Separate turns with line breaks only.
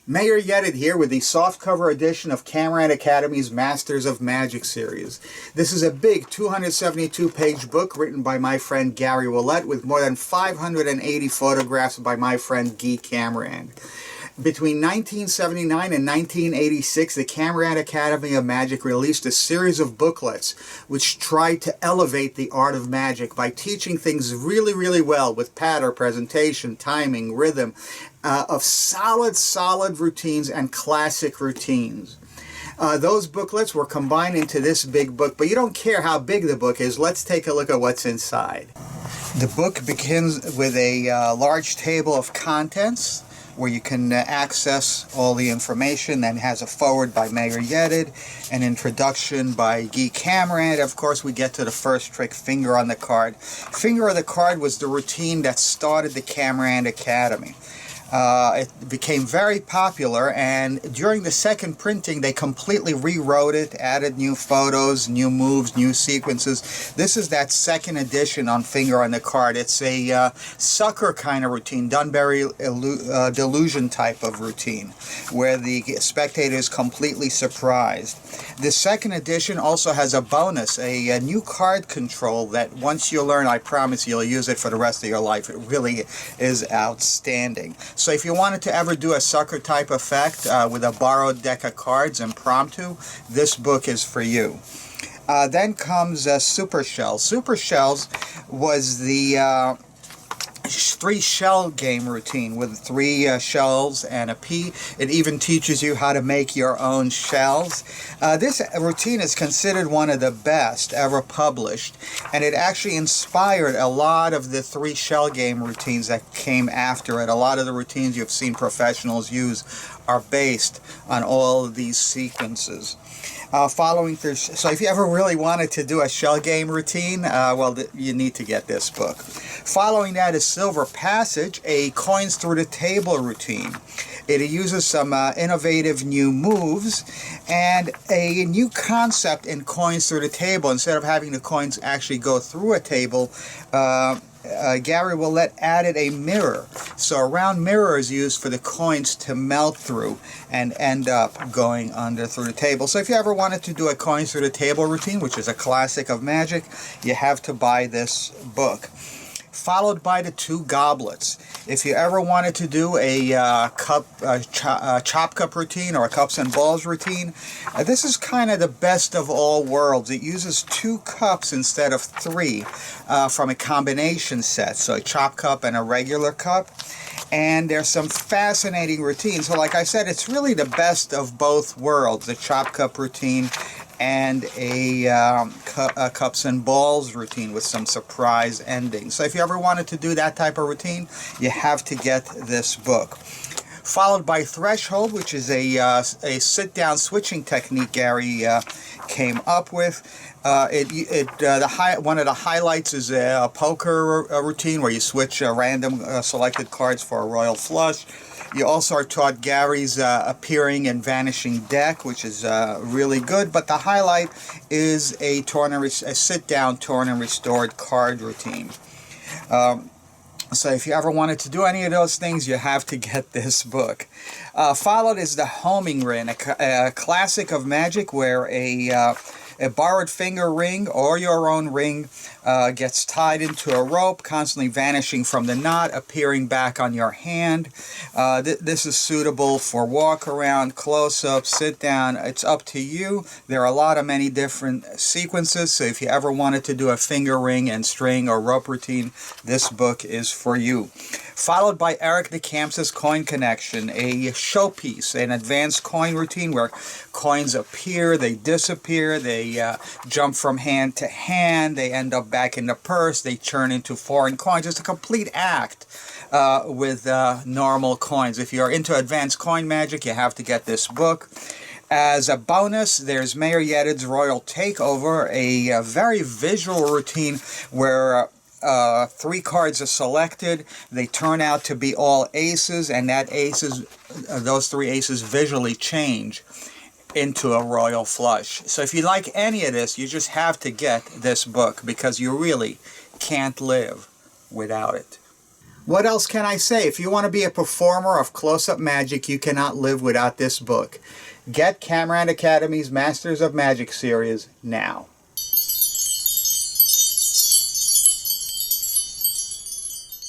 Meir Yedid here with the softcover edition of Camirand Academy's Masters of Magic series. This is a big 272-page book written by my friend Gary Willett with more than 580 photographs by my friend Guy Camirand. Between 1979 and 1986, the Camirand Academy of Magic released a series of booklets which tried to elevate the art of magic by teaching things really well with pattern, presentation, timing, rhythm, of solid routines and classic routines. Those booklets were combined into this big book, but you don't care how big the book is. Let's take a look at what's inside. The book begins with a large table of contents where you can access all the information, and has a foreword by Meir Yedid, an introduction by Guy Camirand. Of course, we get to the first trick, Finger on the Card. Finger on the Card was the routine that started the Camirand Academy. It became very popular, and during the second printing they completely rewrote it, added new photos, new moves, new sequences. This is that second edition on Finger on the Card. It's a sucker kind of routine, Dunbury delusion type of routine, where the spectator is completely surprised. The second edition also has a bonus, a new card control that once you learn, I promise you'll use it for the rest of your life. It really is outstanding. So if you wanted to ever do a sucker type effect with a borrowed deck of cards impromptu, this book is for you. Then comes Super Shells. Super Shells was the 3-shell game routine with 3 shells and a pea. It even teaches you how to make your own shells. This routine is considered one of the best ever published, and it actually inspired a lot of the 3-shell game routines that came after it. A lot of the routines you've seen professionals use are based on all of these sequences. So if you ever really wanted to do a shell game routine, well, you need to get this book. Following that is Silver Passage, a coins through the table routine. It uses some innovative new moves and a new concept in coins through the table. Instead of having the coins actually go through a table, Gary Willett added a mirror. So a round mirror is used for the coins to melt through and end up going under through the table. So if you ever wanted to do a coins through the table routine, which is a classic of magic, you have to buy this book. Followed by the 2 goblets. If you ever wanted to do a chop cup routine or a cups and balls routine, this is kind of the best of all worlds. It uses 2 cups instead of 3 from a combination set, so a chop cup and a regular cup. And there's some fascinating routines. So like I said, it's really the best of both worlds, the chop cup routine and a cups and balls routine with some surprise endings. So if you ever wanted to do that type of routine, you have to get this book. Followed by Threshold, which is a sit-down switching technique Gary came up with. One of the highlights is a poker routine where you switch random selected cards for a royal flush. You also are taught Gary's appearing and vanishing deck, which is really good. But the highlight is a sit-down torn and restored card routine. So if you ever wanted to do any of those things, you have to get this book. Followed is the Homing Ring, a classic of magic where a borrowed finger ring or your own ring gets tied into a rope, constantly vanishing from the knot, appearing back on your hand. This is suitable for walk around, close-up, sit down. It's up to you. There are many different sequences, so if you ever wanted to do a finger ring and string or rope routine, this book is for you. Followed by Eric DeCamp's Coin Connection, a showpiece, an advanced coin routine where coins appear, they disappear, they jump from hand to hand, they end up back in the purse, they turn into foreign coins. It's a complete act with normal coins. If you're into advanced coin magic, you have to get this book. As a bonus, there's Meir Yedid's Royal Takeover, a very visual routine where 3 cards are selected, they turn out to be all aces, and those 3 aces visually change into a royal flush. So if you like any of this, you just have to get this book because you really can't live without it. What else can I say? If you want to be a performer of close-up magic, you cannot live without this book. Get Camirand Academy's Masters of Magic series now.